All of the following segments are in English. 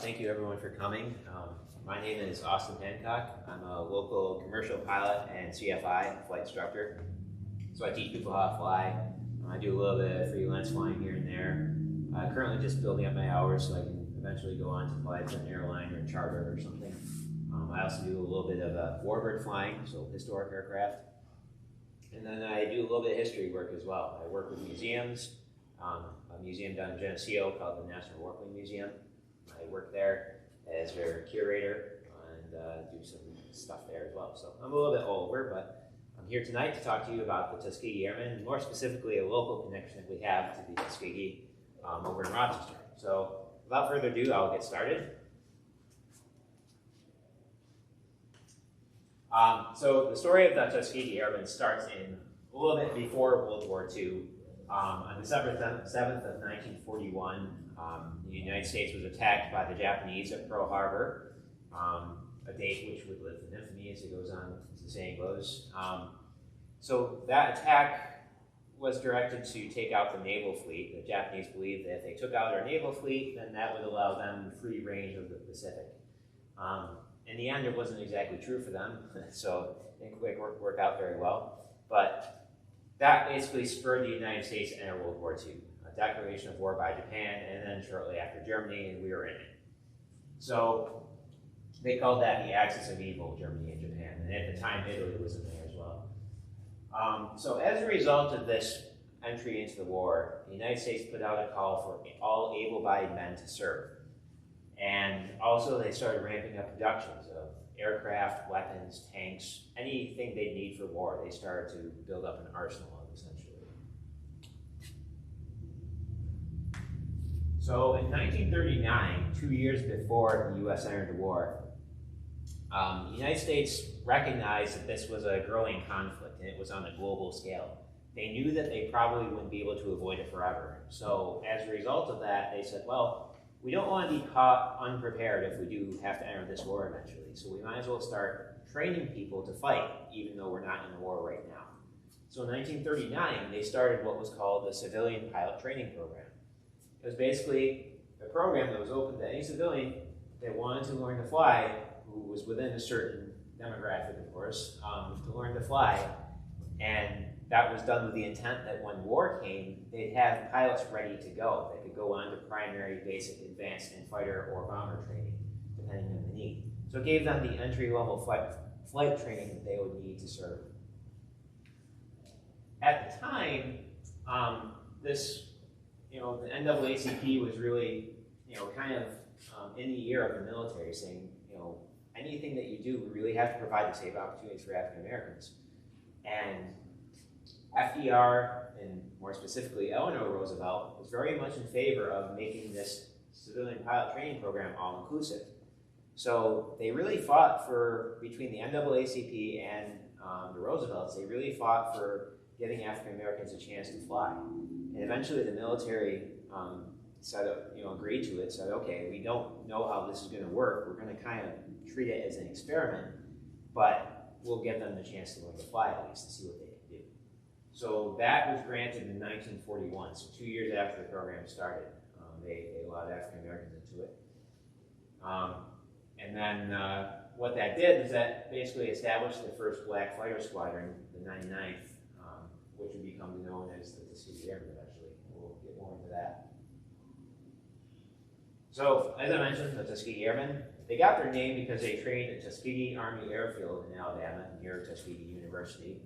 Thank you everyone for coming. My name is Austin Hancock. I'm a local commercial pilot and CFI flight instructor. So I teach people how to fly. I do a little bit of freelance flying here and there. Currently just building up my hours so I can eventually go on to fly for an airline or a charter or something. I also do a little bit of warbird flying, so historic aircraft. And then I do a little bit of history work as well. I work with museums. A museum down in Geneseo called the National Warplane Museum. I work there as their curator and do some stuff there as well. So I'm a little bit all over, but I'm here tonight to talk to you about the Tuskegee Airmen, and more specifically a local connection that we have to the Tuskegee over in Rochester. So without further ado, I'll get started. So the story of the Tuskegee Airmen starts in a little bit before World War II. On December 7th of 1941, the United States was attacked by the Japanese at Pearl Harbor, a date which would live in infamy as it goes on, as the saying goes. So that attack was directed to take out the naval fleet. The Japanese believed that if they took out our naval fleet, then that would allow them free range of the Pacific. In the end, it wasn't exactly true for them, so it didn't quite work out very well. But that basically spurred the United States to enter World War II, a declaration of war by Japan, and then shortly after Germany, and we were in it. So they called that the axis of evil, Germany and Japan, and at the time, Italy was in there as well. So as a result of this entry into the war, the United States put out a call for all able-bodied men to serve. And also they started ramping up productions of aircraft, weapons, tanks, anything they need for war. They started to build up an arsenal of, essentially. So in 1939, 2 years before the U.S. entered the war, the United States recognized that this was a growing conflict, and it was on a global scale. They knew that they probably wouldn't be able to avoid it forever. So as a result of that, they said, well, we don't want to be caught unprepared if we do have to enter this war eventually. So we might as well start training people to fight, even though we're not in a war right now. So in 1939, they started what was called the Civilian Pilot Training Program. It was basically a program that was open to any civilian that wanted to learn to fly, who was within a certain demographic, of course, to learn to fly. And that was done with the intent that when war came, they'd have pilots ready to go. They could go on to primary, basic, advanced, and fighter or bomber training, depending on the need. So it gave them the entry-level flight training that they would need to serve. At the time, the NAACP was really, kind of in the ear of the military, saying, anything that you do, we really have to provide the same opportunities for African Americans. And FDR, and more specifically Eleanor Roosevelt, was very much in favor of making this civilian pilot training program all-inclusive. So they really fought between the NAACP and the Roosevelts, they really fought for giving African Americans a chance to fly. And eventually the military agreed to it, said, okay, we don't know how this is going to work. We're going to kind of treat it as an experiment, but we'll give them the chance to learn to fly at least to see what they can do. So that was granted in 1941, so 2 years after the program started. They allowed African Americans into it. And then what that did is that basically established the first black fighter squadron, the 99th, which would become known as the Tuskegee Airmen eventually. We'll get more into that. So, as I mentioned, the Tuskegee Airmen, they got their name because they trained at Tuskegee Army Airfield in Alabama, near Tuskegee University.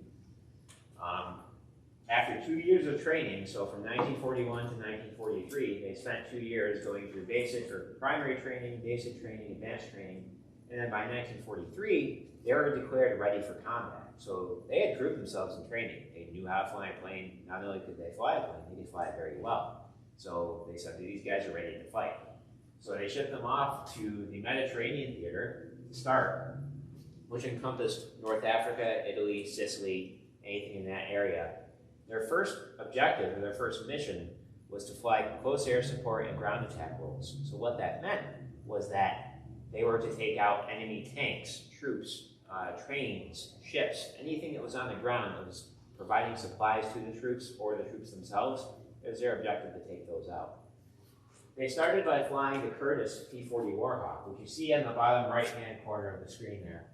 After 2 years of training, so from 1941 to 1943, they spent 2 years going through basic or primary training, basic training, advanced training, and then by 1943, they were declared ready for combat. So they had proved themselves in training. They knew how to fly a plane. Not only could they fly a plane, they could fly it very well. So they said, these guys are ready to fight. So they shipped them off to the Mediterranean theater to start, which encompassed North Africa, Italy, Sicily, anything in that area. Their first objective, or their first mission, was to fly close air support and ground attack roles. So what that meant was that they were to take out enemy tanks, troops, trains, ships, anything that was on the ground that was providing supplies to the troops or the troops themselves. It was their objective to take those out. They started by flying the Curtiss P-40 Warhawk, which you see on the bottom right-hand corner of the screen there.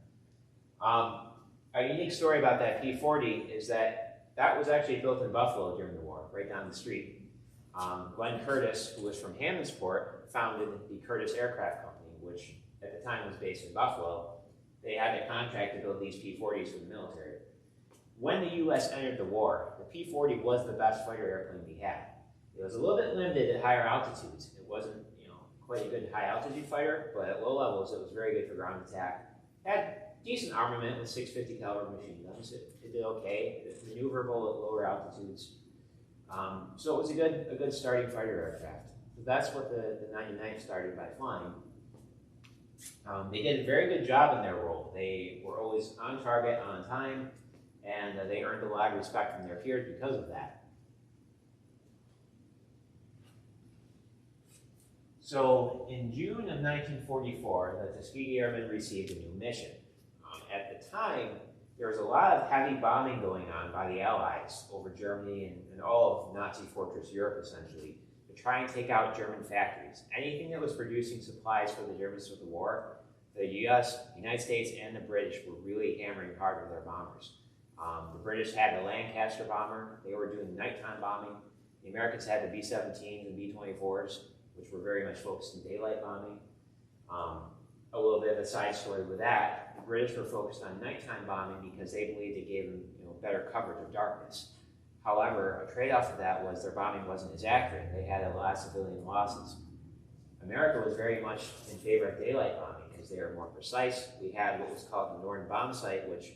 A unique story about that P-40 is that that was actually built in Buffalo during the war, right down the street. Glenn Curtiss, who was from Hammondsport, founded the Curtiss Aircraft Company, which at the time was based in Buffalo. They had a contract to build these P-40s for the military. When the U.S. entered the war, the P-40 was the best fighter airplane we had. It was a little bit limited at higher altitudes. It wasn't, quite a good high altitude fighter, but at low levels it was very good for ground attack. Had decent armament with 650 caliber machine guns. It did okay. It was maneuverable at lower altitudes. So it was a good starting fighter aircraft. So that's what the 99th started by flying. They did a very good job in their role. They were always on target, on time, and they earned a lot of respect from their peers because of that. So in June of 1944, the Tuskegee Airmen received a new mission. At the time, there was a lot of heavy bombing going on by the Allies over Germany and all of Nazi fortress Europe, essentially, to try and take out German factories. Anything that was producing supplies for the Germans of the war, the US, the United States, and the British were really hammering hard with their bombers. The British had the Lancaster bomber. They were doing nighttime bombing. The Americans had the B-17s and B-24s, which were very much focused on daylight bombing. A little bit of a side story with that, the British were focused on nighttime bombing because they believed it gave them better coverage of darkness. However, a trade-off of that was their bombing wasn't as accurate. They had a lot of civilian losses. America was very much in favor of daylight bombing because they were more precise. We had what was called the Norton bomb sight, which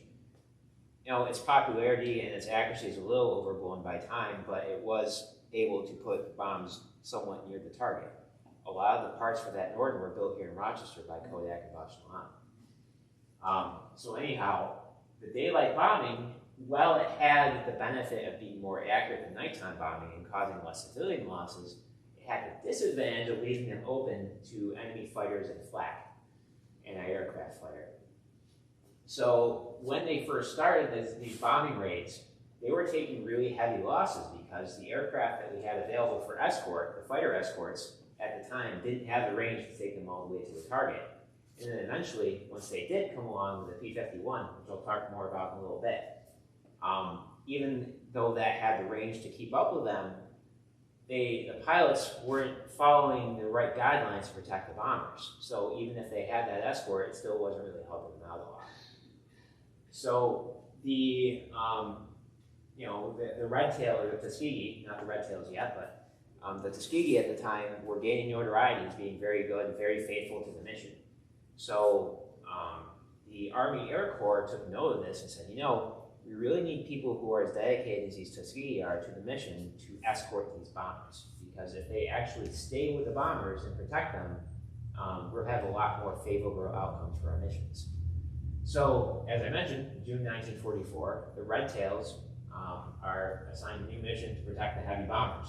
its popularity and its accuracy is a little overblown by time, but it was able to put bombs somewhat near the target. A lot of the parts for that Norton were built here in Rochester by Kodak and Bosch. So anyhow, the daylight bombing, while it had the benefit of being more accurate than nighttime bombing and causing less civilian losses, it had the disadvantage of leaving them open to enemy fighters and flak, anti-aircraft fire. So when they first started these bombing raids, they were taking really heavy losses because the aircraft that we had available for escort, the fighter escorts, at the time didn't have the range to take them all the way to the target. And then eventually, once they did come along with the P-51, which I'll talk more about in a little bit, even though that had the range to keep up with them, the pilots weren't following the right guidelines to protect the bombers. So even if they had that escort, it still wasn't really helping them out a lot. So the Red Tail, or the Tuskegee, not the Red Tails yet, but the Tuskegee at the time were gaining notoriety as being very good and very faithful to the mission. So the Army Air Corps took note of this and said, we really need people who are as dedicated as these Tuskegee are to the mission to escort these bombers. Because if they actually stay with the bombers and protect them, we'll have a lot more favorable outcomes for our missions. So, as I mentioned, June 1944, the Red Tails are assigned a new mission to protect the heavy bombers.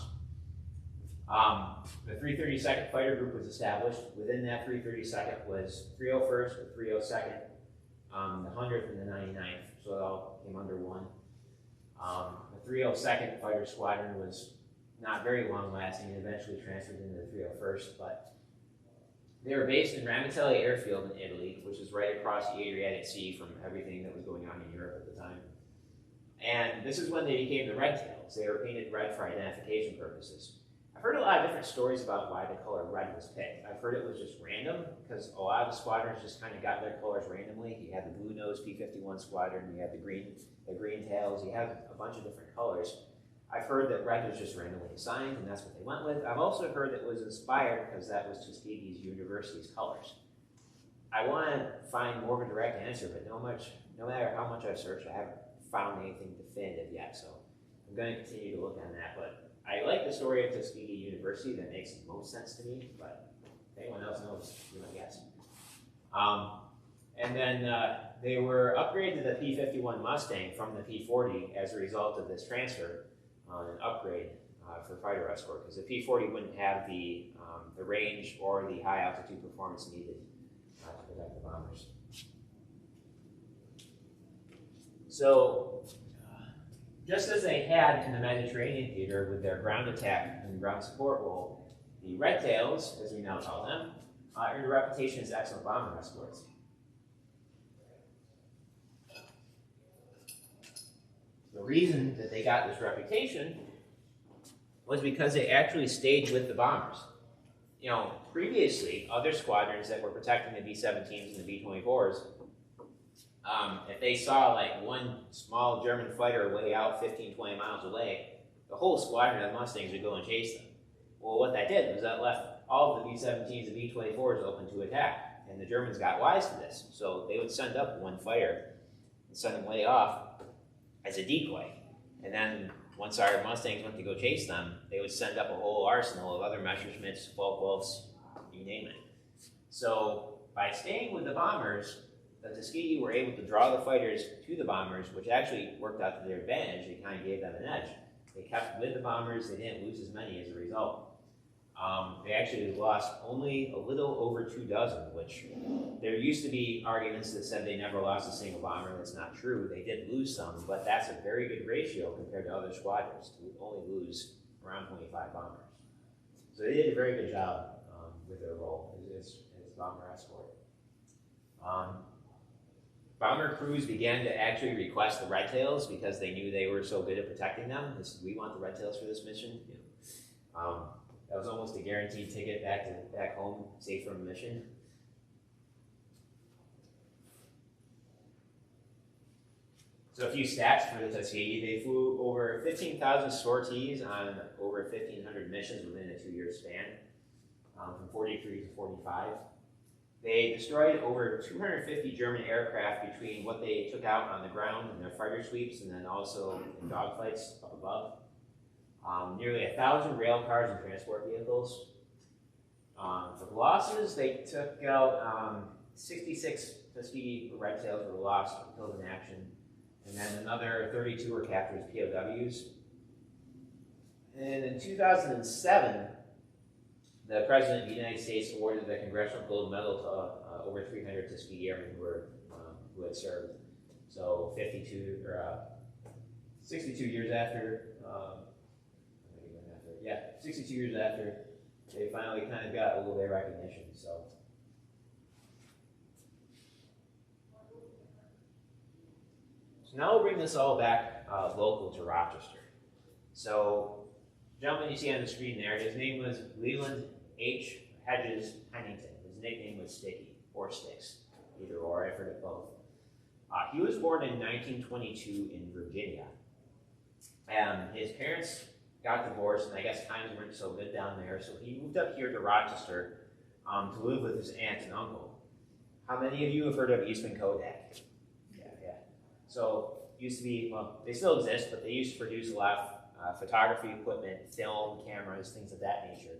The 332nd Fighter Group was established. Within that 332nd was 301st, the 302nd, the 100th, and the 99th, so it all came under one. The 302nd Fighter Squadron was not very long-lasting and eventually transferred into the 301st, but they were based in Ramitelli Airfield in Italy, which is right across the Adriatic Sea from everything that was going on in Europe at the time. And this is when they became the Red Tails. They were painted red for identification purposes. I've heard a lot of different stories about why the color red was picked. I've heard it was just random, because a lot of the squadrons just kind of got their colors randomly. You had the blue nose P-51 squadron, you had the green tails, you have a bunch of different colors. I've heard that red was just randomly assigned, and that's what they went with. I've also heard that it was inspired because that was Tuskegee's university's colors. I want to find more of a direct answer, but no matter how much I've searched, I haven't found anything definitive yet, so I'm going to continue to look on that. But I like the story of Tuskegee University. That makes the most sense to me, but if anyone else knows, you might guess. And then they were upgraded to the P-51 Mustang from the P-40 as a result of this transfer. An upgrade for fighter escort, because the P-40 wouldn't have the range or the high altitude performance needed to protect the bombers. So, just as they had in the Mediterranean theater with their ground attack and ground support role, The Red Tails, as we now call them, earned a reputation as excellent bomber escorts. The reason that they got this reputation was because they actually stayed with the bombers. You know, previously, other squadrons that were protecting the B-17s and the B-24s, if they saw like one small German fighter way out 15, 20 miles away, the whole squadron of Mustangs would go and chase them. Well, what that did was that left all of the B-17s and B-24s open to attack, and the Germans got wise to this. So they would send up one fighter and send them way off as a decoy. And then once our Mustangs went to go chase them, they would send up a whole arsenal of other Messerschmitts, Focke-Wulfs, you name it. So by staying with the bombers, the Tuskegee were able to draw the fighters to the bombers, which actually worked out to their advantage. It kind of gave them an edge. They kept with the bombers. They didn't lose as many as a result. They actually lost only a little over 2 dozen, which there used to be arguments that said they never lost a single bomber. That's not true. They did lose some, but that's a very good ratio compared to other squadrons to only lose around 25 bombers. So they did a very good job with their role as bomber escort. Bomber crews began to actually request the Red Tails because they knew they were so good at protecting them. They said, we want the Red Tails for this mission. You know, that was almost a guaranteed ticket back home, safe from a mission. So a few stats for the Tuskegee. They flew over 15,000 sorties on over 1,500 missions within a 2-year span, from 43 to 45. They destroyed over 250 German aircraft between what they took out on the ground in their fighter sweeps and then also in dogfights up above. Nearly 1,000 rail cars and transport vehicles. For losses, they took out 66 Tuskegee Red Tails were lost or killed in action, and then another 32 were captured as POWs. And in 2007, the President of the United States awarded the Congressional Gold Medal to over 300 Tuskegee Airmen who had served. So 62 years after, 62 years after, they finally kind of got a little bit of recognition. So now we'll bring this all back local to Rochester. So the gentleman you see on the screen there, his name was Leland H. Hedges Pennington. His nickname was Sticky, or Sticks, either or, I've heard it both. He was born in 1922 in Virginia. And his parents got divorced, and I guess times weren't so good down there, so he moved up here to Rochester to live with his aunt and uncle. How many of you have heard of Eastman Kodak? Yeah. So, used to be, well, they still exist, but they used to produce a lot of photography equipment, film, cameras, things of that nature.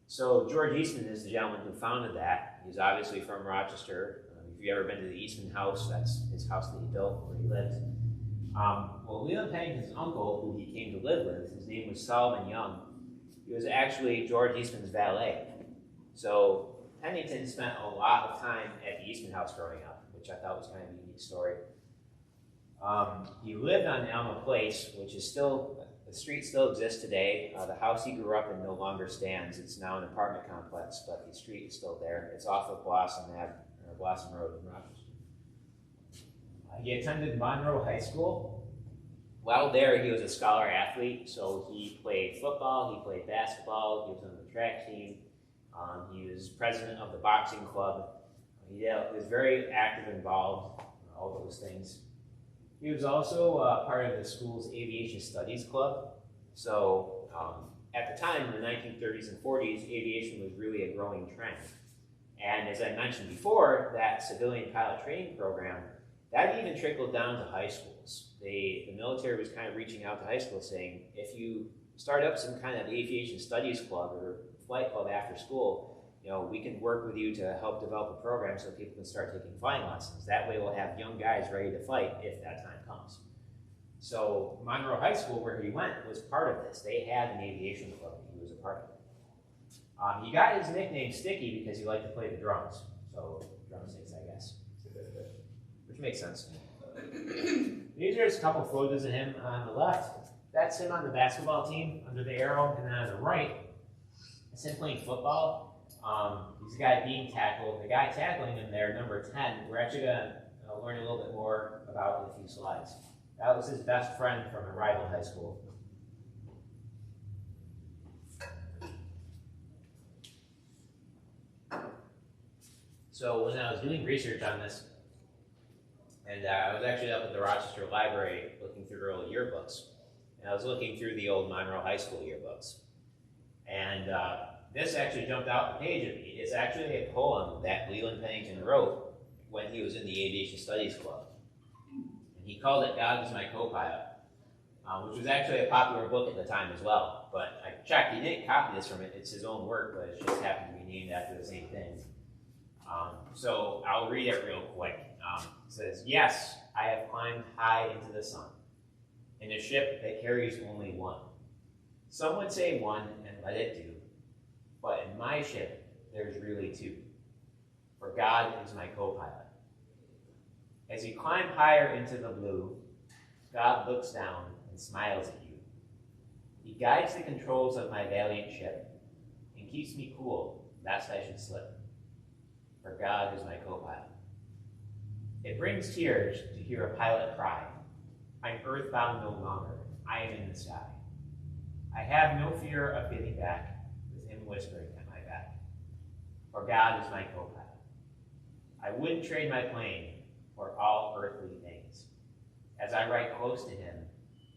So George Eastman is the gentleman who founded that. He's obviously from Rochester. If you've ever been to the Eastman house, that's his house that he built where he lived. Well, Leland Pennington's uncle, who he came to live with, his name was Solomon Young. He was actually George Eastman's valet. So Pennington spent a lot of time at the Eastman house growing up, which I thought was kind of a unique story. He lived on Alma Place, which is still, the street still exists today. The house he grew up in no longer stands. It's now an apartment complex, but the street is still there. It's off of Blossom Road in Rochester. He attended Monroe High School. While there, he was a scholar athlete, so he played football, he played basketball, he was on the track team, he was president of the boxing club. He was very active, involved, all those things. He was also part of the school's aviation studies club. So at the time, in the 1930s and 40s, aviation was really a growing trend. And as I mentioned before, that civilian pilot training program, that even trickled down to high schools. The military was kind of reaching out to high schools saying, if you start up some kind of aviation studies club or flight club after school, you know, we can work with you to help develop a program so people can start taking flying lessons. That way we'll have young guys ready to fight if that time comes. So Monroe High School, where he went, was part of this. They had an aviation club. He was a part of it. He got his nickname Sticky because he liked to play the drums. So drumsticks, I guess. Which makes sense. These are just a couple photos of him on the left. That's him on the basketball team under the arrow, and then on the right instead of playing football, he's a guy being tackled. The guy tackling him there, number 10, we're actually going to learn a little bit more about in a few slides. That was his best friend from a rival high school. So when I was doing research on this, and I was actually up at the Rochester Library looking through early yearbooks, and I was looking through the old Monroe High School yearbooks. And this actually jumped out the page at me. It's actually a poem that Leland Pennington wrote when he was in the Aviation Studies Club. And he called it God Was My Co-Pilot, which was actually a popular book at the time as well. But I checked, he didn't copy this from it. It's his own work, but it just happened to be named after the same thing. So I'll read it real quick. It says, "Yes, I have climbed high into the sun, in a ship that carries only one. Some would say one and let it do, but in my ship there's really two, for God is my co-pilot. As you climb higher into the blue, God looks down and smiles at you. He guides the controls of my valiant ship and keeps me cool lest I should slip, for God is my co-pilot. It brings tears to hear a pilot cry. I'm earthbound no longer. I am in the sky. I have no fear of getting back with him whispering at my back, for God is my co-pilot. I wouldn't trade my plane for all earthly things, as I ride close to him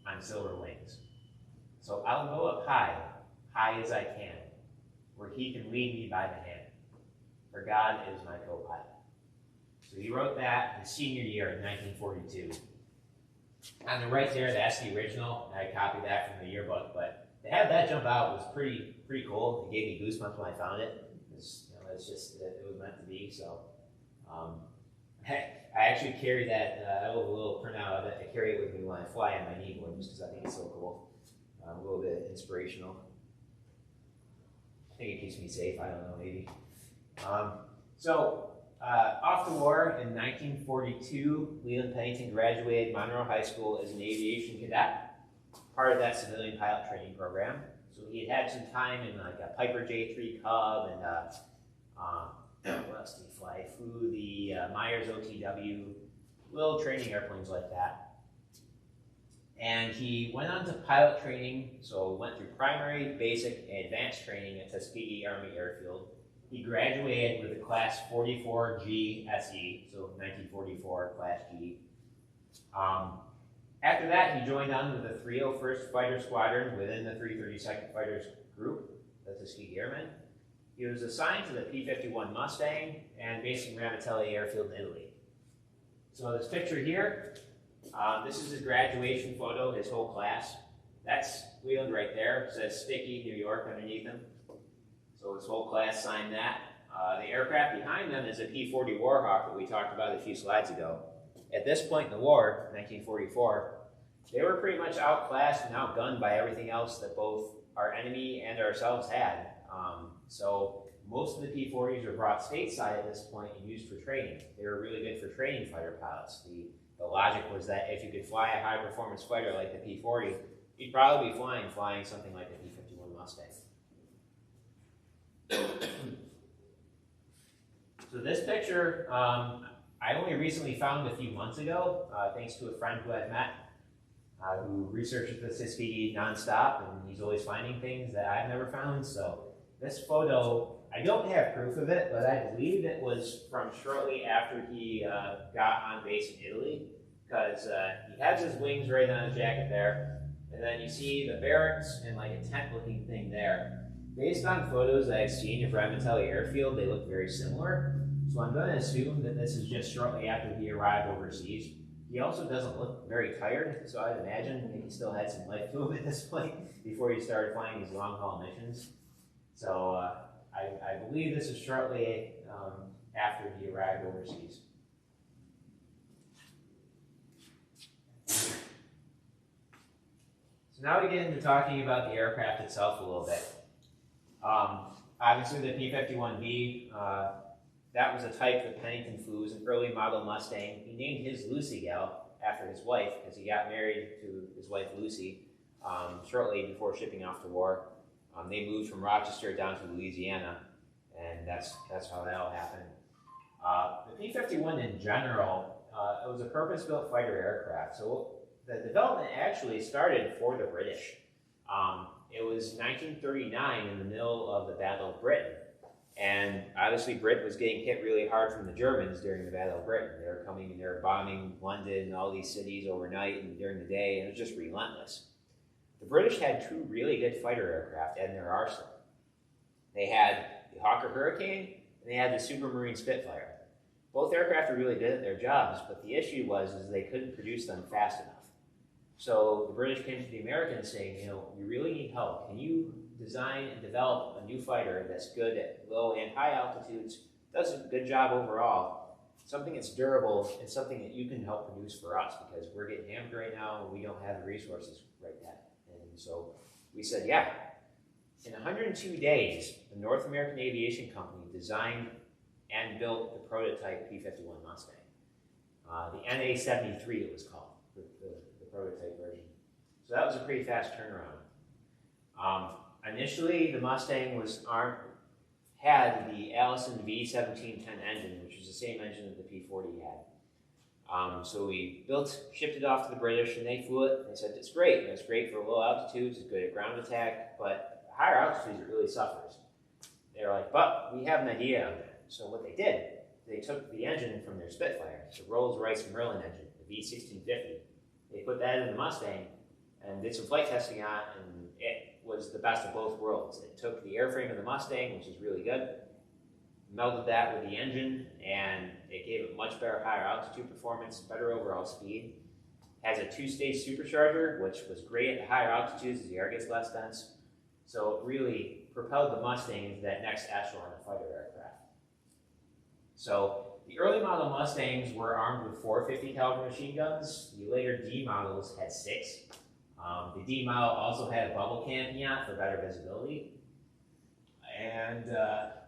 on silver wings. So I'll go up high, high as I can, where he can lead me by the hand, for God is my co-pilot." So he wrote that his senior year in 1942. On the right there, that's the original. I copied that from the yearbook, but to have that jump out was pretty cool. It gave me goosebumps when I found it. It's just it was meant to be. So I actually carry that. I have a little printout of it. I carry it with me when I fly on my knee, just because I think it's so cool. A little bit inspirational. I think it keeps me safe. I don't know, maybe. Off the war in 1942, Leland Pennington graduated Monroe High School as an aviation cadet, part of that civilian pilot training program. So he had some time in like a Piper J3 Cub and what else did he fly? Flew the Myers OTW, little training airplanes like that. And he went on to pilot training, so went through primary, basic, and advanced training at Tuskegee Airman Airfield. He graduated with a Class 44G SE, so 1944 Class G. After that, he joined on with the 301st Fighter Squadron within the 332nd Fighters Group, the Tuskegee Airmen. He was assigned to the P-51 Mustang and based in Ramitelli Airfield in Italy. So this picture here, this is his graduation photo, his whole class. That's Leland right there. It says Sticky, New York underneath him. So his whole class signed that. The aircraft behind them is a P-40 Warhawk that we talked about a few slides ago. At this point in the war, 1944, they were pretty much outclassed and outgunned by everything else that both our enemy and ourselves had. So most of the P-40s were brought stateside at this point and used for training. They were really good for training fighter pilots. The logic was that if you could fly a high-performance fighter like the P-40, you'd probably be flying something like the P-51 Mustang. So this picture, I only recently found a few months ago, thanks to a friend who I've met, who researches the Tuskegee nonstop, and he's always finding things that I've never found. So this photo, I don't have proof of it, but I believe it was from shortly after he got on base in Italy, because he has his wings right on his jacket there, and then you see the barracks and like a tent-looking thing there. Based on photos that I've seen of Ramitelli Airfield, they look very similar. So I'm going to assume that this is just shortly after he arrived overseas. He also doesn't look very tired, so I'd imagine he still had some life to him at this point before he started flying these long-haul missions. So I believe this is shortly after he arrived overseas. So now we get into talking about the aircraft itself a little bit. Obviously the P-51B, that was a type that Pennington flew. It was an early model Mustang. He named his Lucy gal after his wife because he got married to his wife Lucy shortly before shipping off to war. They moved from Rochester down to Louisiana, and that's how that all happened. The P-51 in general, it was a purpose-built fighter aircraft. So the development actually started for the British. It was 1939 in the middle of the Battle of Britain. And obviously Britain was getting hit really hard from the Germans during the Battle of Britain. They were coming and they were bombing London and all these cities overnight and during the day, and it was just relentless. The British had two really good fighter aircraft in their arsenal. They had the Hawker Hurricane and they had the Supermarine Spitfire. Both aircraft were really good at their jobs, but the issue was they couldn't produce them fast enough. So the British came to the Americans saying, we really need help. Can you design and develop a new fighter that's good at low and high altitudes, does a good job overall, something that's durable, and something that you can help produce for us, because we're getting hammered right now and we don't have the resources right now. And so we said, yeah. In 102 days, the North American Aviation Company designed and built the prototype P-51 Mustang. The NA-73 it was called, the prototype version. So that was a pretty fast turnaround. Initially, the Mustang had the Allison V1710 engine, which was the same engine that the P-40 had. So we shipped it off to the British, and they flew it. They said, it's great. It's great for low altitudes. It's good at ground attack, but higher altitudes, it really suffers. They were like, but we have an idea on that. So what they did, they took the engine from their Spitfire, the Rolls-Royce Merlin engine, the V1650. They put that in the Mustang and did some flight testing on it, and it was the best of both worlds. It took the airframe of the Mustang, which is really good, melded that with the engine, and it gave it much better higher altitude performance, better overall speed. Has a two-stage supercharger, which was great at the higher altitudes as the air gets less dense. So it really propelled the Mustang into that next echelon of fighter aircraft. So the early model Mustangs were armed with 450 caliber machine guns. The later D models had 6. The D model also had a bubble canopy for better visibility. And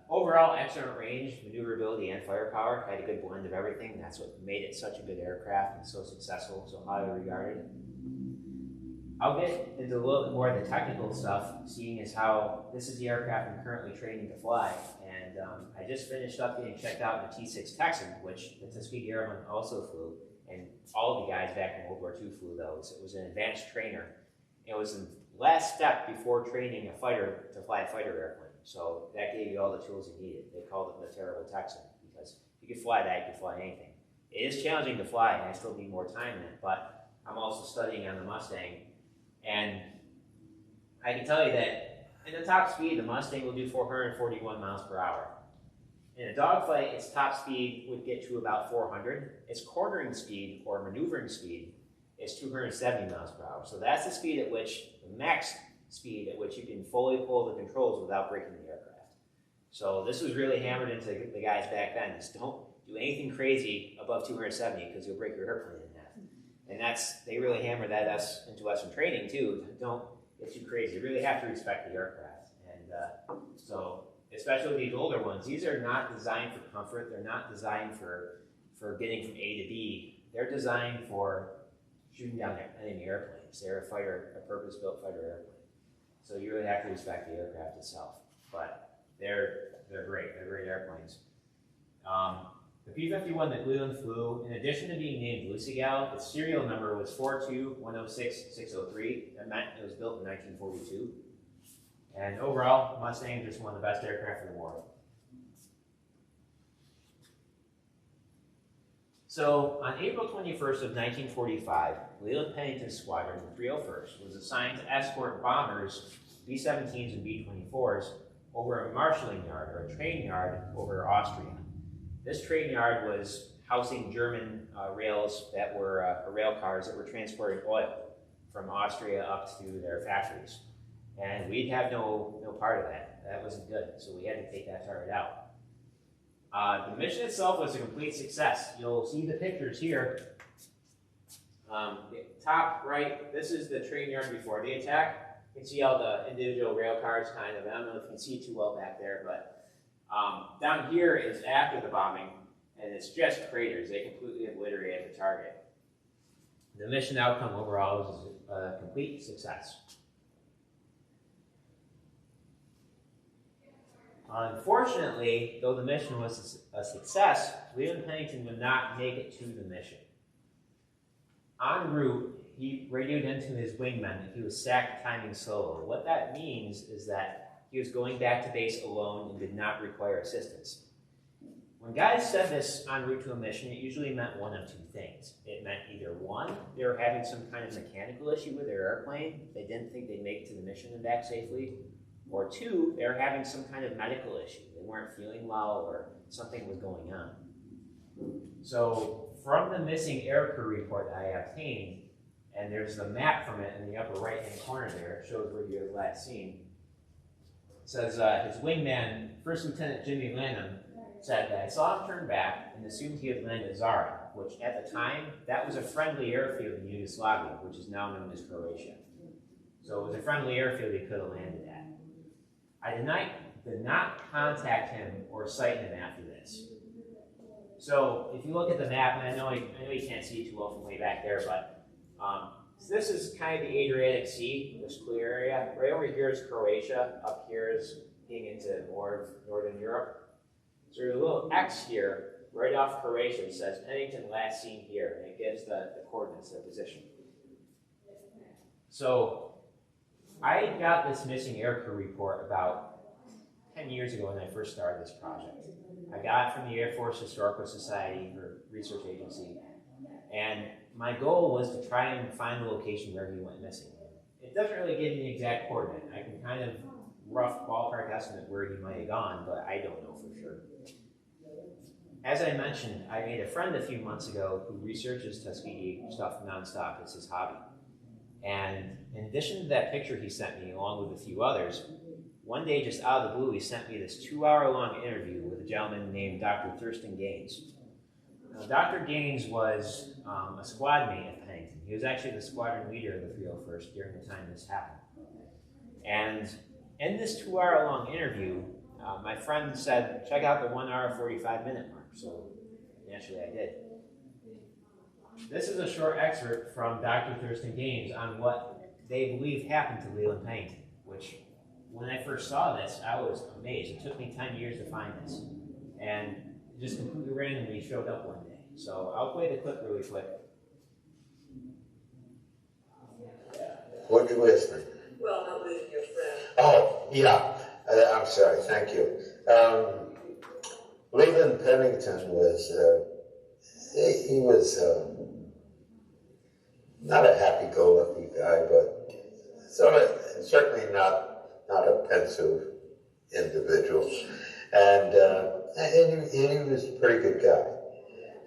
overall, excellent range, maneuverability, and firepower. Had a good blend of everything. That's what made it such a good aircraft and so successful, so highly regarded. I'll get into a little bit more of the technical stuff, seeing as how this is the aircraft I'm currently training to fly. And I just finished up getting checked out in the T-6 Texan, which the Tuskegee Airmen also flew. And all of the guys back in World War II flew those. It was an advanced trainer. It was the last step before training a fighter to fly a fighter airplane. So that gave you all the tools you needed. They called it the terrible Texan, because if you could fly that, you could fly anything. It is challenging to fly, and I still need more time in it, but I'm also studying on the Mustang. And I can tell you that in the top speed, the Mustang will do 441 miles per hour. In a dogfight, its top speed would get to about 400. Its quartering speed, or maneuvering speed, is 270 miles per hour. So that's the speed at which, the max speed at which you can fully pull the controls without breaking the aircraft. So this was really hammered into the guys back then. Just don't do anything crazy above 270 because you'll break your airplane in half. And they really hammered that into us in training too. Don't get too crazy. You really have to respect the aircraft. And so, especially these older ones, these are not designed for comfort. They're not designed for getting from A to B. They're designed for shooting down enemy airplanes. They're a purpose-built fighter airplane. So you really have to respect the aircraft itself. But they're great. They're great airplanes. The P-51 that Leland flew, in addition to being named Lucy Gal, its serial number was 42106-603. That meant it was built in 1942. And overall, Mustang is just one of the best aircraft in the world. So, on April 21st of 1945, Leland Pennington's squadron, the 301st, was assigned to escort bombers, B-17s and B-24s, over a marshalling yard, or a train yard, over Austria. This train yard was housing German rails that were, rail cars that were transporting oil from Austria up to their factories. And we'd have no part of that. That wasn't good, so we had to take that target out. The mission itself was a complete success. You'll see the pictures here. The top right, this is the train yard before the attack. You can see all the individual rail cars kind of. I don't know if you can see too well back there, but down here is after the bombing, and it's just craters. They completely obliterated the target. The mission outcome overall was a complete success. Unfortunately, though the mission was a success, Leland Pennington would not make it to the mission. En route, he radioed into his wingmen that he was SAC timing solo. What that means is that he was going back to base alone and did not require assistance. When guys said this en route to a mission, it usually meant one of two things. It meant either one, they were having some kind of mechanical issue with their airplane, they didn't think they'd make it to the mission and back safely, or two, they were having some kind of medical issue. They weren't feeling well or something was going on. So from the missing air crew report that I obtained, and there's the map from it in the upper right-hand corner there, it shows where he was last seen. It says his wingman, First Lieutenant Jimmy Lanham, said that I saw him turn back and assumed he had landed at Zara, which at the time, that was a friendly airfield in Yugoslavia, which is now known as Croatia. So it was a friendly airfield he could have landed at. I did not contact him or cite him after this. So if you look at the map, and I know you can't see it too well from way back there, but so this is kind of the Adriatic Sea, this clear area. Right over here is Croatia. Up here is getting into more of Northern Europe. So there's a little X here, right off Croatia. It says Pennington last seen here, and it gives the coordinates, the position. So I got this missing air crew report about 10 years ago when I first started this project. I got it from the Air Force Historical Society or research agency, and my goal was to try and find the location where he went missing. It doesn't really give me the exact coordinate. I can kind of rough ballpark estimate where he might have gone, but I don't know for sure. As I mentioned, I made a friend a few months ago who researches Tuskegee stuff nonstop. It's his hobby. And in addition to that picture he sent me, along with a few others, one day, just out of the blue, he sent me this 2-hour-long interview with a gentleman named Dr. Thurston Gaines. Now, Dr. Gaines was a squad mate at Pennington. He was actually the squadron leader of the 301st during the time this happened. And in this 2-hour-long interview, my friend said, check out the 1 hour, 45-minute mark. So naturally I did. This is a short excerpt from Dr. Thurston Gaines on what they believe happened to Leland Pennington, which when I first saw this, I was amazed. It took me 10 years to find this. And it just completely randomly showed up one day. So I'll play the clip really quick. What are you listening? Well, I'm losing your friend. Oh, yeah. I'm sorry. Thank you. Leland Pennington was, he was not a happy-go-lucky guy, but certainly not a pensive individual. And he was a pretty good guy.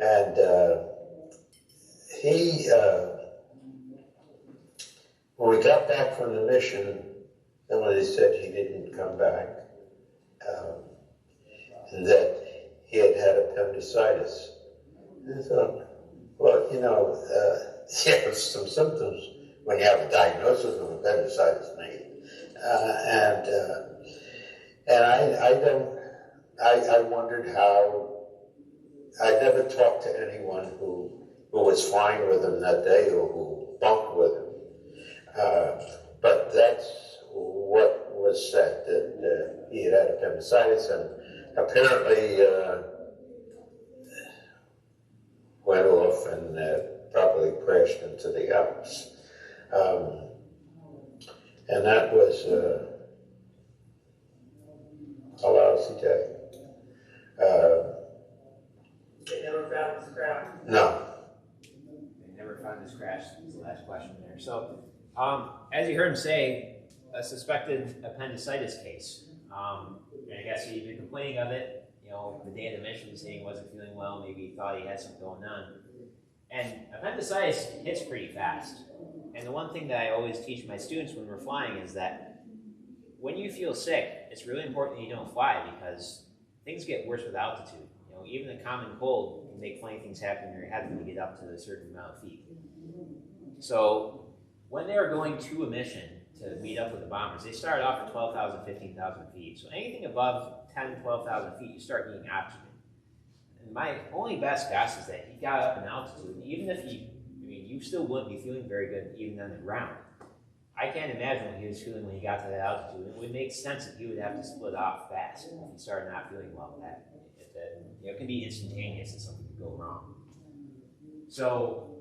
And when we got back from the mission, and when they said he didn't come back, and that he had appendicitis, I thought, well, you know, yeah, some symptoms when you have a diagnosis of appendicitis, maybe. I wondered how. I never talked to anyone who was flying with him that day or who bunked with him. But that's what was said, that he had appendicitis and apparently went off and probably crashed into the Alps. And that was a lousy day. They never found his crash. No. They never found his crash. That's the last question there. So, as you heard him say, a suspected appendicitis case. And I guess he'd been complaining of it, you know, the day of the mission, saying he wasn't feeling well, maybe he thought he had something going on. And appendicitis hits pretty fast. And the one thing that I always teach my students when we're flying is that when you feel sick, it's really important that you don't fly because things get worse with altitude. You know, even a common cold can make funny things happen in your head when you get up to a certain amount of feet. So when they were going to a mission to meet up with the bombers, they started off at 12,000, 15,000 feet. So anything above 10, 12,000 feet, you start needing oxygen. And my only best guess is that he got up in altitude, even if you still wouldn't be feeling very good even on the ground. I can't imagine what he was feeling when he got to that altitude. It would make sense that he would have to split off fast if he started not feeling well. It can be instantaneous if something could go wrong. So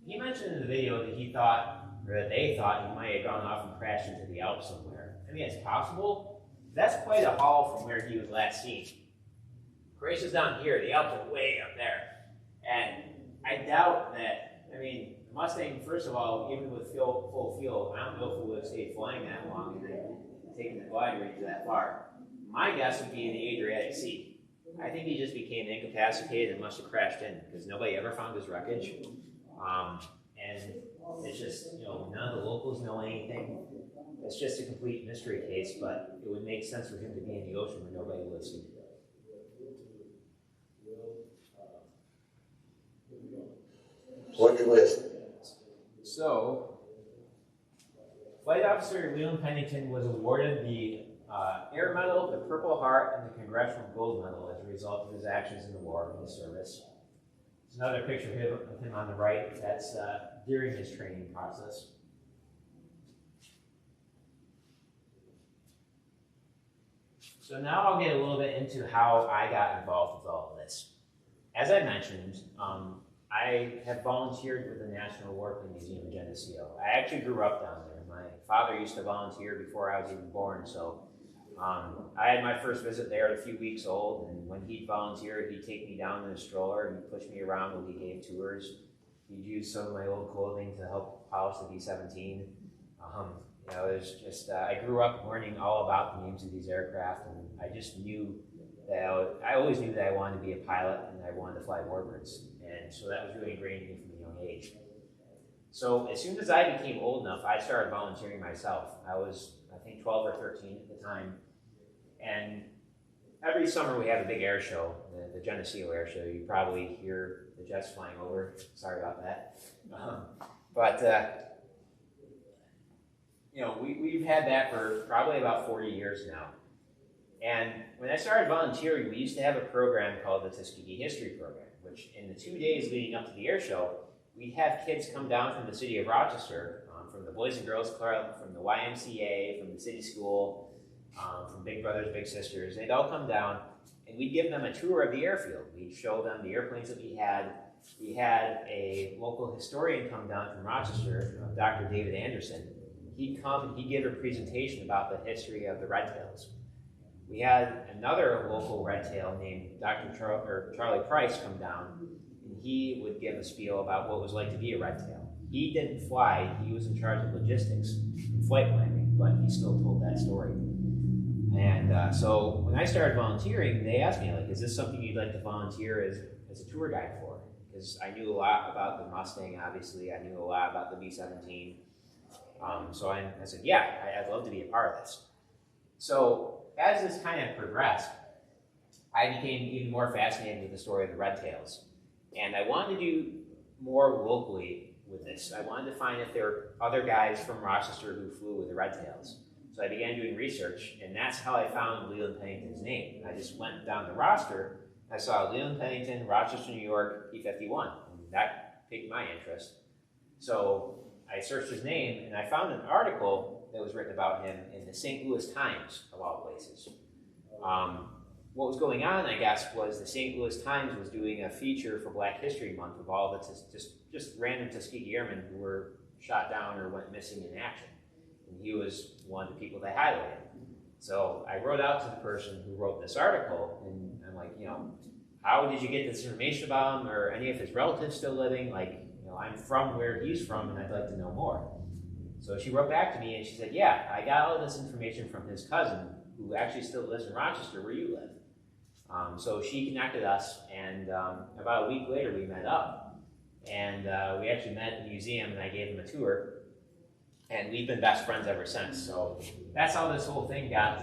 he mentioned in the video that he thought, or that they thought, he might have gone off and crashed into the Alps somewhere. I mean, it's possible. That's quite a haul from where he was last seen. Croatia's down here. The Alps are way up there. And I doubt that, I mean, the Mustang, first of all, even with full fuel, I don't know if it would have stayed flying that long and then taken the glide range that far. My guess would be in the Adriatic Sea. I think he just became incapacitated and must have crashed in because nobody ever found his wreckage. And it's just, none of the locals know anything. It's just a complete mystery case, but it would make sense for him to be in the ocean where nobody would have seen him. What'd you list? So, Flight Officer Leland Pennington was awarded the Air Medal, the Purple Heart, and the Congressional Gold Medal as a result of his actions in the war and his service. There's another picture of him on the right. That's during his training process. So now I'll get a little bit into how I got involved with all of this. As I mentioned, I have volunteered with the National War Museum in Geneseo. I actually grew up down there. My father used to volunteer before I was even born, so I had my first visit there at a few weeks old, and when he'd volunteer, he'd take me down in a stroller and he'd push me around while he gave tours. He'd use some of my old clothing to help polish the B-17. It was just, I grew up learning all about the names of these aircraft, and I just knew that I always knew that I wanted to be a pilot and I wanted to fly warbirds. And so that was really ingrained in me from a young age. So as soon as I became old enough, I started volunteering myself. I was, I think, 12 or 13 at the time. And every summer we have a big air show, the Geneseo Air Show. You probably hear the jets flying over. Sorry about that. We've had that for probably about 40 years now. And when I started volunteering, we used to have a program called the Tuskegee History Program, which in the 2 days leading up to the air show, we'd have kids come down from the city of Rochester, from the Boys and Girls Club, from the YMCA, from the city school, from Big Brothers, Big Sisters. They'd all come down, and we'd give them a tour of the airfield. We'd show them the airplanes that we had. We had a local historian come down from Rochester, Dr. David Anderson. He'd come and he'd give a presentation about the history of the Red Tails. We had another local red tail named Dr. Charlie Price come down, and he would give a spiel about what it was like to be a red tail. He didn't fly, he was in charge of logistics and flight planning, but he still told that story. And so when I started volunteering, they asked me, is this something you'd like to volunteer as a tour guide for? Because I knew a lot about the Mustang, obviously. I knew a lot about the B-17. So I said, yeah, I'd love to be a part of this. So as this kind of progressed, I became even more fascinated with the story of the Red Tails. And I wanted to do more locally with this. I wanted to find if there were other guys from Rochester who flew with the Red Tails. So I began doing research, and that's how I found Leland Pennington's name. I just went down the roster, I saw Leland Pennington, Rochester, New York, P-51, and that piqued my interest. So I searched his name, and I found an article that was written about him in the St. Louis Times, of all places. What was going on, I guess, was the St. Louis Times was doing a feature for Black History Month of all the just random Tuskegee Airmen who were shot down or went missing in action. And he was one of the people they highlighted. So I wrote out to the person who wrote this article, and I'm like, how did you get this information about him, or any of his relatives still living? I'm from where he's from, and I'd like to know more. So she wrote back to me, and she said, yeah, I got all this information from his cousin, who actually still lives in Rochester, where you live. So she connected us, and about a week later, we met up. And we actually met at the museum, and I gave him a tour. And we've been best friends ever since. So that's how this whole thing got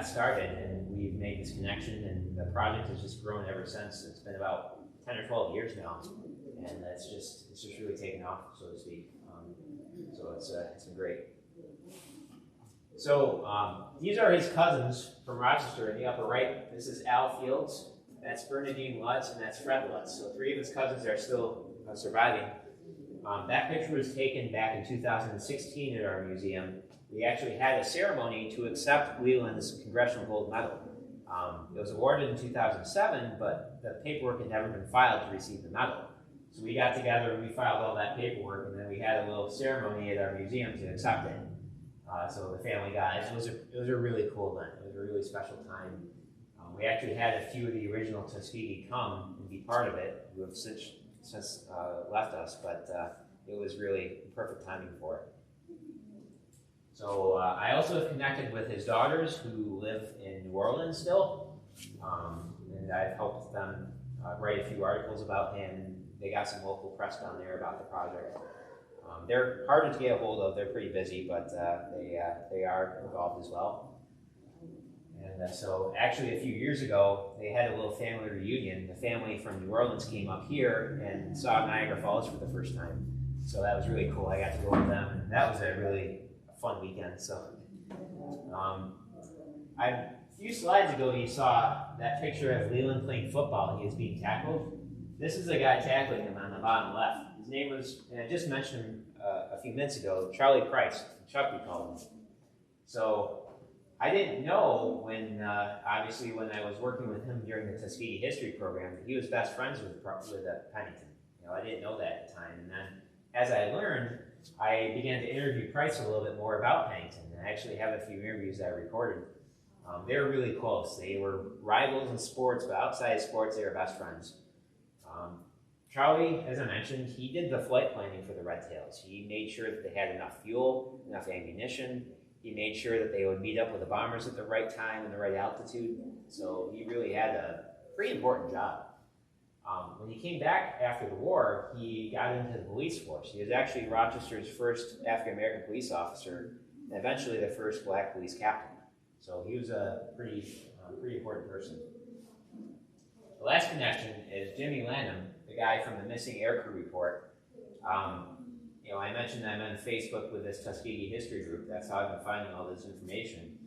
started, and we've made this connection, and the project has just grown ever since. It's been about 10 or 12 years now, and it's just really taken off, so to speak. So it's been great. So these are his cousins from Rochester in the upper right. This is Al Fields, that's Bernadine Lutz, and that's Fred Lutz. So three of his cousins are still surviving. That picture was taken back in 2016 at our museum. We actually had a ceremony to accept Leland's Congressional Gold Medal. It was awarded in 2007, but the paperwork had never been filed to receive the medal. So we got together and we filed all that paperwork, and then we had a little ceremony at our museum to accept it. So the family guys, it was a really cool event. It was a really special time. We actually had a few of the original Tuskegee come and be part of it, who have since left us, but it was really perfect timing for it. So I also have connected with his daughters who live in New Orleans still, and I've helped them write a few articles about him. They got some local press down there about the project. They're harder to get a hold of. They're pretty busy, but they are involved as well. And so actually a few years ago, they had a little family reunion. The family from New Orleans came up here and saw Niagara Falls for the first time. So that was really cool. I got to go with them, and that was a really fun weekend. So a few slides ago, you saw that picture of Leland playing football. He was being tackled. This is the guy tackling him on the bottom left. His name was, and I just mentioned him a few minutes ago, Charlie Price. Chuck, we called him. So I didn't know when, obviously, when I was working with him during the Tuskegee history program, that he was best friends with Pennington. I didn't know that at the time. And then as I learned, I began to interview Price a little bit more about Pennington. And I actually have a few interviews that I recorded. They were really close. They were rivals in sports, but outside of sports, they were best friends. Charlie, as I mentioned, he did the flight planning for the Red Tails. He made sure that they had enough fuel, enough ammunition. He made sure that they would meet up with the bombers at the right time and the right altitude. So he really had a pretty important job. When he came back after the war, he got into the police force. He was actually Rochester's first African-American police officer, and eventually the first black police captain. So he was a pretty important person. The last connection is Jimmy Lanham, the guy from the Missing Aircrew Report. I mentioned I'm on Facebook with this Tuskegee history group. That's how I've been finding all this information.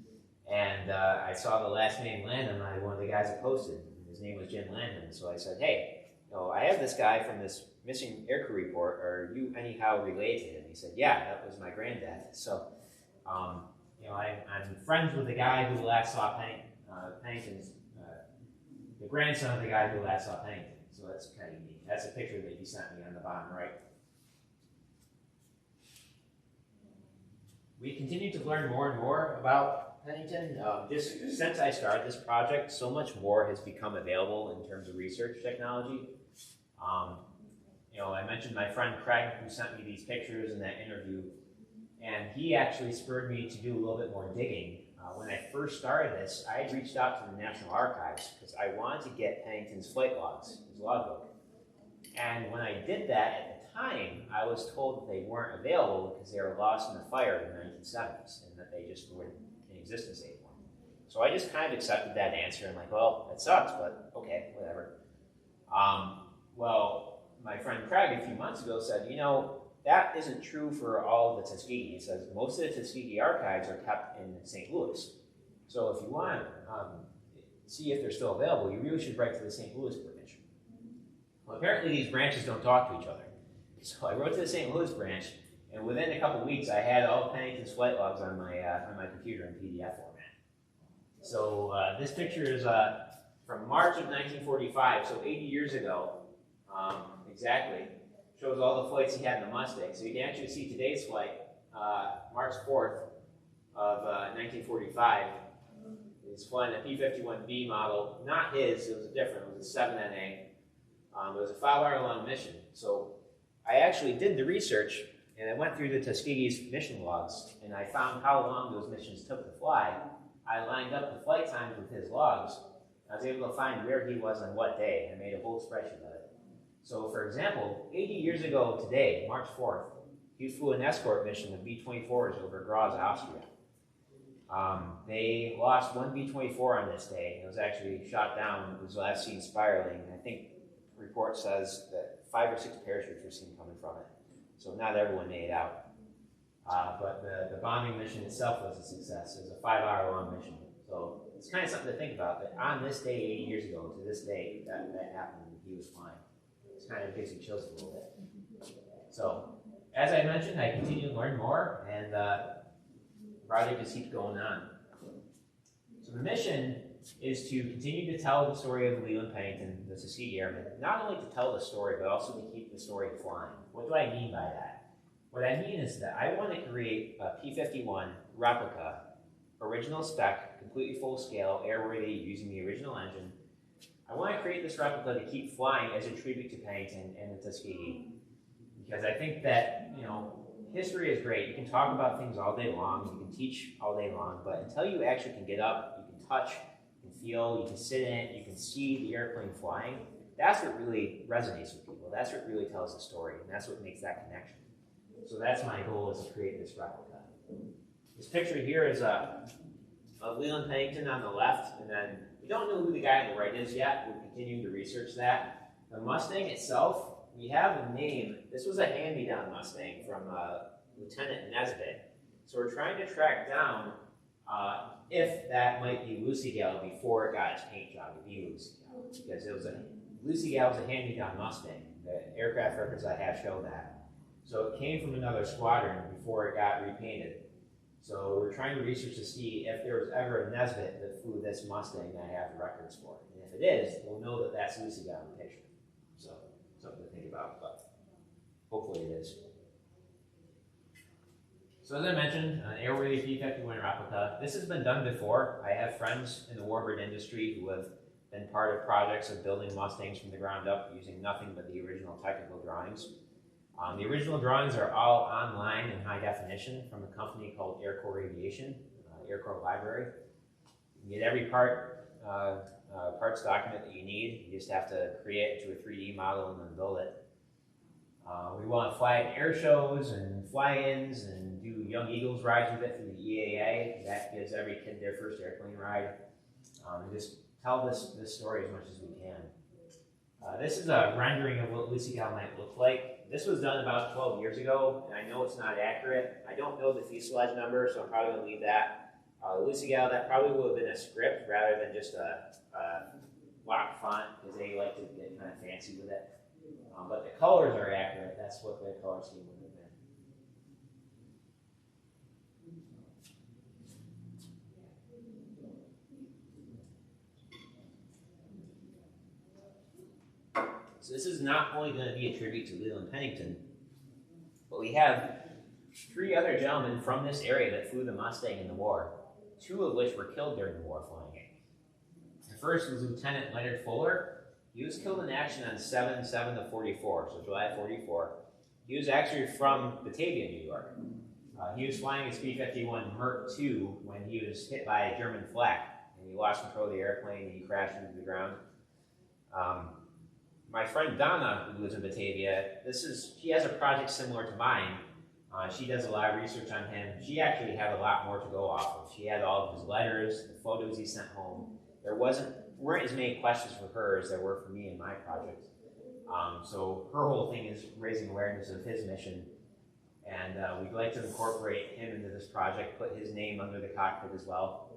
And I saw the last name Lanham on one of the guys that posted. His name was Jim Lanham. So I said, hey, I have this guy from this Missing Aircrew Report. Are you anyhow related to him? He said, yeah, that was my granddad. So, I'm friends with the guy who last saw Pennington's, the grandson of the guy who last saw Pennington. So that's kind of neat. That's a picture that he sent me on the bottom right. We continue to learn more and more about Pennington. Just since I started this project, so much more has become available in terms of research technology. I mentioned my friend Craig, who sent me these pictures in that interview, and he actually spurred me to do a little bit more digging. When I first started this, I had reached out to the National Archives because I wanted to get Pennington's flight logs, his logbook. And when I did that at the time, I was told that they weren't available because they were lost in the fire in the 1970s and that they just weren't in existence anymore. So I just kind of accepted that answer. I'm like, well, it sucks, but okay, whatever. Well, my friend Craig a few months ago said, that isn't true for all of the Tuskegee. He says most of the Tuskegee archives are kept in St. Louis. So if you want to see if they're still available, you really should write to the St. Louis branch. Well, apparently these branches don't talk to each other. So I wrote to the St. Louis branch, and within a couple weeks, I had all of Pennington's flight logs on my computer in PDF format. So this picture is from March of 1945, so 80 years ago, exactly. Shows all the flights he had in the Mustang. So you can actually see today's flight, March 4th of 1945. He's flying a P-51B model, not his, it was a different, it was a 7NA. It was a 5-hour-long mission. So I actually did the research, and I went through the Tuskegee's mission logs, and I found how long those missions took to fly. I lined up the flight times with his logs. I was able to find where he was on what day, and made a whole spreadsheet of it. So, for example, 80 years ago today, March 4th, he flew an escort mission of B-24s over Graz, Austria. They lost one B-24 on this day. It was actually shot down. It was last seen spiraling. I think the report says that 5 or 6 parachutes were seen coming from it. So not everyone made it out. But the bombing mission itself was a success. It was a 5-hour-long mission. So it's kind of something to think about, that on this day, 80 years ago, to this day, that happened, and he was flying. It kind of gives you chills a little bit. So, as I mentioned, I continue to learn more, and the project just keeps going on. So the mission is to continue to tell the story of Leland Pennington, the Tuskegee Airmen, not only to tell the story, but also to keep the story flying. What do I mean by that? What I mean is that I want to create a P-51 replica, original spec, completely full scale, airworthy, using the original engine. I want to create this replica to keep flying as a tribute to Pennington and the Tuskegee. Because I think that, history is great. You can talk about things all day long, you can teach all day long, but until you actually can get up, you can touch, you can feel, you can sit in it, you can see the airplane flying, that's what really resonates with people. That's what really tells the story, and that's what makes that connection. So that's my goal, is to create this replica. This picture here is of Leland Pennington on the left, and then we don't know who the guy on the right is yet. We're continuing to research that. The Mustang itself, we have a name. This was a hand-me-down Mustang from Lieutenant Nesbitt. So we're trying to track down if that might be Lucy Gal before it got its paint job. It'd be Lucy Gal, because it was Lucy Gal was a hand-me-down Mustang. The aircraft records I have show that. So it came from another squadron before it got repainted. So we're trying to research to see if there was ever a Nesbitt that flew this Mustang that I have the records for. And if it is, we'll know that that's Lucy Gal in the picture. So something to think about, but hopefully it is. So as I mentioned, an airworthy P-51 replica. This has been done before. I have friends in the warbird industry who have been part of projects of building Mustangs from the ground up using nothing but the original technical drawings. The original drawings are all online in high definition from a company called Aircorps Aviation, Aircorps Library. You can get every parts document that you need. You just have to create it to a 3D model and then build it. We want to fly at air shows and fly-ins and do Young Eagles rides with it through the EAA. That gives every kid their first airplane ride. And just tell this story as much as we can. This is a rendering of what Lucy Gal might look like. This was done about 12 years ago, and I know it's not accurate. I don't know the fuselage number, so I'm probably going to leave that. Lucy Gal, that probably would have been a script rather than just a block font, because they like to get kind of fancy with it. But the colors are accurate. That's what the color scheme would have been. So this is not only going to be a tribute to Leland Pennington, but we have 3 other gentlemen from this area that flew the Mustang in the war, 2 of which were killed during the war flying it. The first was Lieutenant Leonard Fuller. He was killed in action on 7/7 of 44, so July 44. He was actually from Batavia, New York. He was flying his P-51 Merc II when he was hit by a German flak, and he lost control of the airplane and he crashed into the ground. My friend Donna, who lives in Batavia, she has a project similar to mine. She does a lot of research on him. She actually had a lot more to go off of. She had all of his letters, the photos he sent home. There weren't as many questions for her as there were for me in my project. So her whole thing is raising awareness of his mission. And we'd like to incorporate him into this project, put his name under the cockpit as well.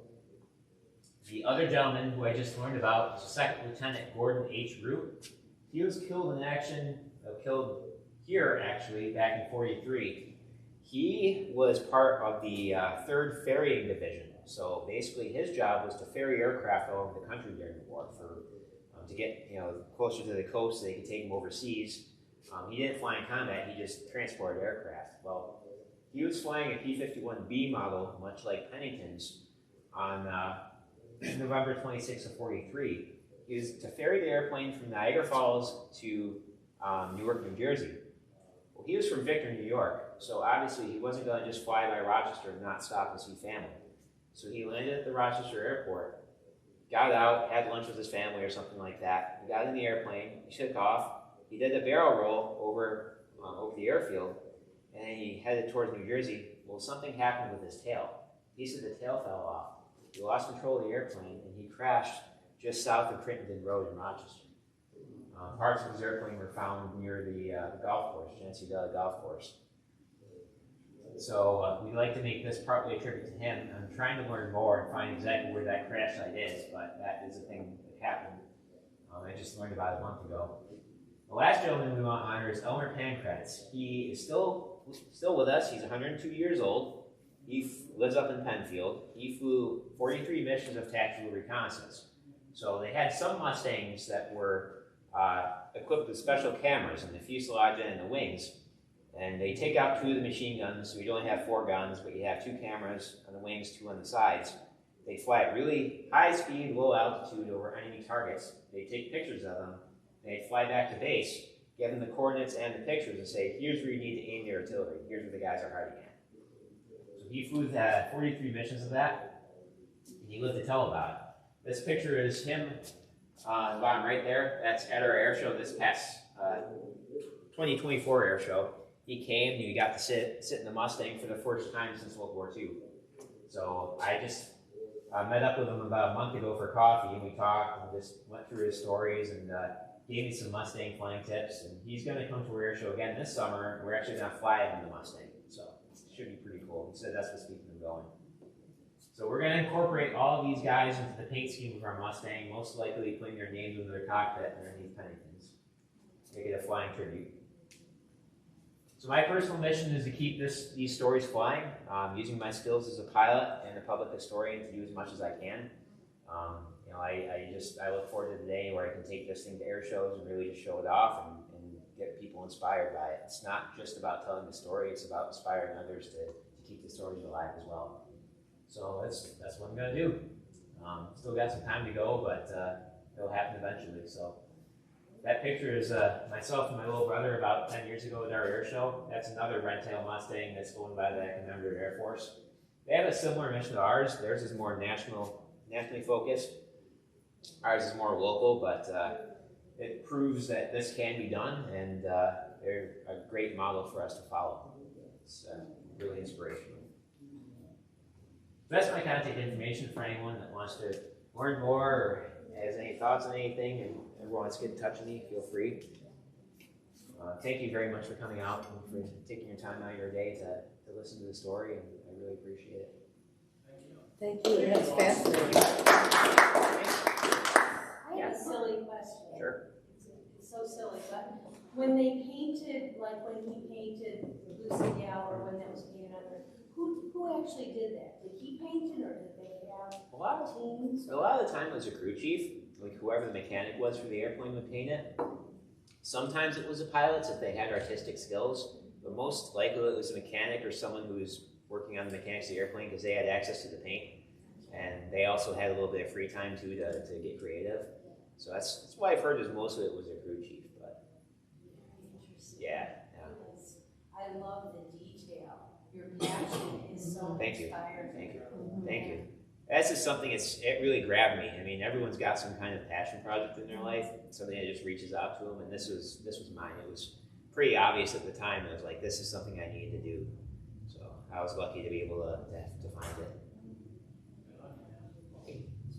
The other gentleman who I just learned about is Second Lieutenant Gordon H. Root. He was killed in action, killed here actually, back in 43. He was part of the 3rd Ferrying Division. So basically his job was to ferry aircraft all over the country during the war to get closer to the coast so they could take them overseas. He didn't fly in combat, he just transported aircraft. Well, he was flying a P-51B model, much like Pennington's, on November 26th of 43. He was to ferry the airplane from Niagara Falls to Newark, New Jersey. Well, he was from Victor, New York, so obviously he wasn't going to just fly by Rochester and not stop and see family. So he landed at the Rochester airport, got out, had lunch with his family or something like that. He got in the airplane, he took off, he did a barrel roll over the airfield, and he headed towards New Jersey. Well, something happened with his tail. A piece of the tail fell off. He lost control of the airplane, and he crashed just south of Crittenden Road in Rochester. Parts of his airplane were found near the golf course, Genesee Valley Golf Course. So we'd like to make this partly a tribute to him. I'm trying to learn more and find exactly where that crash site is, but that is a thing that happened. I just learned about it a month ago. The last gentleman we want to honor is Elmer Pancratz. He is still with us. He's 102 years old. He lives up in Penfield. He flew 43 missions of tactical reconnaissance. So they had some Mustangs that were equipped with special cameras in the fuselage and in the wings. And they take out 2 of the machine guns, so you only have 4 guns, but you have 2 cameras on the wings, 2 on the sides. They fly at really high speed, low altitude over enemy targets. They take pictures of them. They fly back to base, give them the coordinates and the pictures, and say, here's where you need to aim your artillery. Here's where the guys are hiding at. So he flew 43 missions of that, and he lived to tell about it. This picture is him on the bottom right there. That's at our air show this past 2024 air show. He came and he got to sit in the Mustang for the first time since World War II. So I just met up with him about a month ago for coffee, and we talked and just went through his stories and gave me some Mustang flying tips. And he's going to come to our air show again this summer. We're actually going to fly him in the Mustang, so it should be pretty cool. He said that's what's keeping him going. So we're going to incorporate all of these guys into the paint scheme of our Mustang, most likely putting their names into their cockpit underneath Penningtons. Make it a flying tribute. So my personal mission is to keep these stories flying, using my skills as a pilot and a public historian to do as much as I can. I look forward to the day where I can take this thing to air shows and really just show it off and get people inspired by it. It's not just about telling the story, it's about inspiring others to keep the stories alive as well. So that's what I'm going to do. Still got some time to go, but it'll happen eventually. So that picture is myself and my little brother about 10 years ago at our air show. That's another red-tailed Mustang that's owned by the Commander of Air Force. They have a similar mission to ours. Theirs is more nationally focused. Ours is more local, but it proves that this can be done, and they're a great model for us to follow. It's really inspirational. So that's my contact information for anyone that wants to learn more or has any thoughts on anything and wants to get in touch with me, feel free. Thank you very much for coming out and for taking your time out of your day to listen to the story, and I really appreciate it. Thank you. That's fascinating. I have a silly question. Sure. It's so silly, but when they painted, like when he painted Lucy Gal, or when that was painted on her, who actually did that? Did he paint it, or did they have teams? A lot of the time it was a crew chief, like whoever the mechanic was for the airplane would paint it. Sometimes it was the pilots if they had artistic skills, but most likely it was a mechanic or someone who was working on the mechanics of the airplane because they had access to the paint, and they also had a little bit of free time too to get creative. So that's why I've heard is most of it was a crew chief, but yeah. I love the detail. Your passion is so inspiring. Thank you. That's just something, it really grabbed me. I mean, everyone's got some kind of passion project in their life, something that just reaches out to them, and this was mine. It was pretty obvious at the time. It was like, this is something I needed to do. So I was lucky to be able to find it.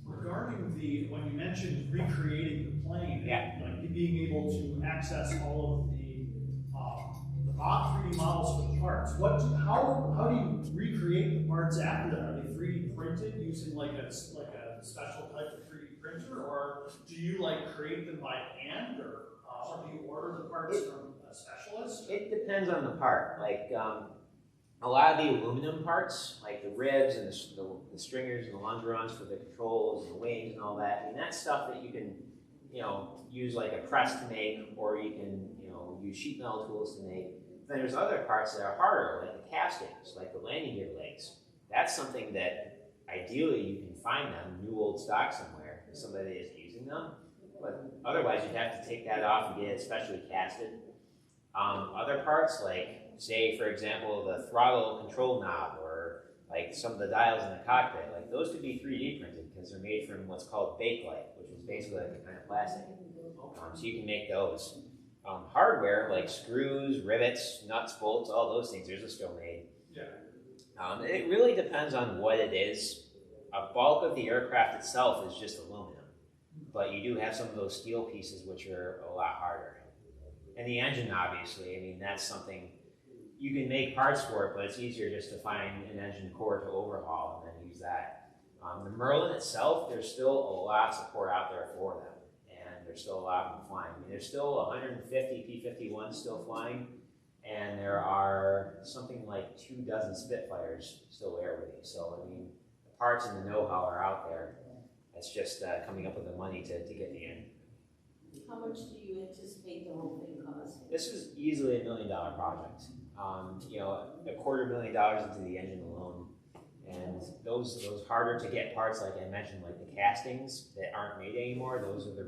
Regarding when you mentioned recreating the plane, like being able to access all of the 3D models for the parts, how do you recreate the parts after that? Are they 3D printed using like a special type of 3D printer, or do you create them by hand, or do you order the parts from a specialist? It depends on the part. A lot of the aluminum parts, like the ribs and the stringers and the longerons for the controls and the wings and all that, I mean, that's stuff that you can, use like a press to make, or you can, use sheet metal tools to make. Then there's other parts that are harder, like the castings, like the landing gear legs. That's something that ideally you can find them, new old stock somewhere, if somebody is using them. But otherwise, you'd have to take that off and get it specially casted. Other parts, like, say, for example, the throttle control knob, or like some of the dials in the cockpit, like those could be 3D printed because they're made from what's called bakelite, which is basically like a kind of plastic. So you can make those. Hardware, like screws, rivets, nuts, bolts, all those things, those are still made. Yeah. It really depends on what it is. A bulk of the aircraft itself is just aluminum, but you do have some of those steel pieces which are a lot harder. And the engine, obviously, I mean, that's something, you can make parts for it, but it's easier just to find an engine core to overhaul and then use that. The Merlin itself, there's still a lot of support out there for them. And and there's still a lot of them flying. I mean, there's still 150 P-51s still flying, and there are something like 24 Spitfires still airworthy. So, I mean, the parts and the know-how are out there. It's just coming up with the money to get the end. How much do you anticipate the whole thing costing? This is easily $1 million project. You know, $250,000 into the engine alone. And those harder to get parts, like I mentioned, like the castings that aren't made anymore, those are the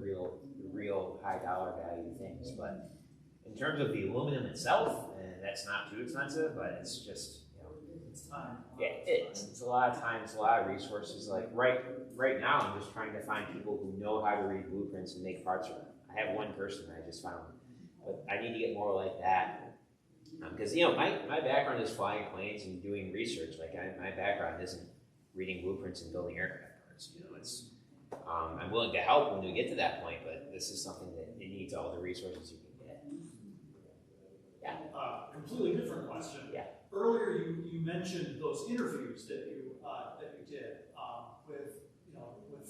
real high dollar value things. But in terms of the aluminum itself, that's not too expensive, but it's just, you know, It's time. yeah, it's a lot of time, it's a lot of resources. Like right now, I'm just trying to find people who know how to read blueprints and make parts for them. I have one person I just found, but I need to get more like that. Because, you know, my background is flying planes and doing research. Like, my background isn't reading blueprints and building aircraft parts. You know, it's, I'm willing to help when we get to that point, but this is something that it needs all the resources you can get. Yeah. Completely different question. Yeah. Earlier, you mentioned those interviews that you did with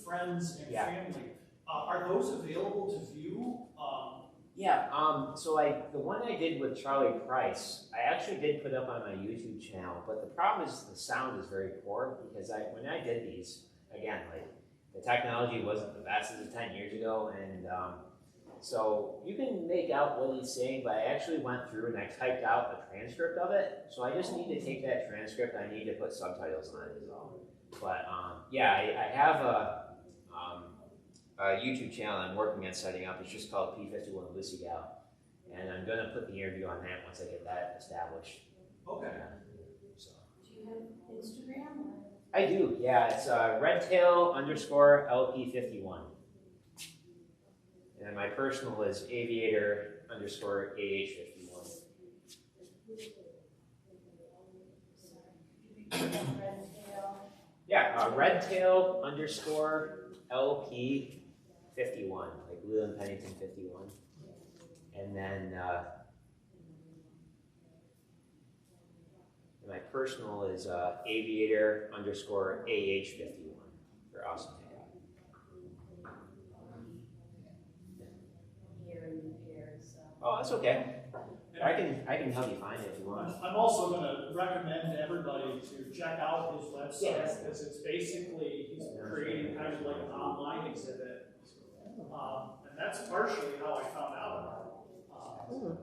friends and family. Are those available to view? Yeah, so the one I did with Charlie Price, I actually did put up on my YouTube channel, but the problem is the sound is very poor because when I did these, again, like the technology wasn't the best as 10 years ago, and so you can make out what he's saying, but I actually went through and I typed out the transcript of it, so I just need to take that transcript, I need to put subtitles on it as well. But yeah, I have a YouTube channel I'm working on setting up. It's just called P51 Lucy Gal, and I'm going to put the interview on that once I get that established. Okay. So. Do you have Instagram? I do, yeah. It's redtail_LP51. And my personal is aviator_AH51. Yeah, redtail_LP51, like Leland Pennington 51. And then my personal is aviator_AH51 for Austin Hancock. Here in the air, so. Oh, that's okay. I can help you find it if you want. I'm also going to recommend everybody to check out his website because it's basically, he's creating kind of like an online exhibit. And that's partially how I found out about it.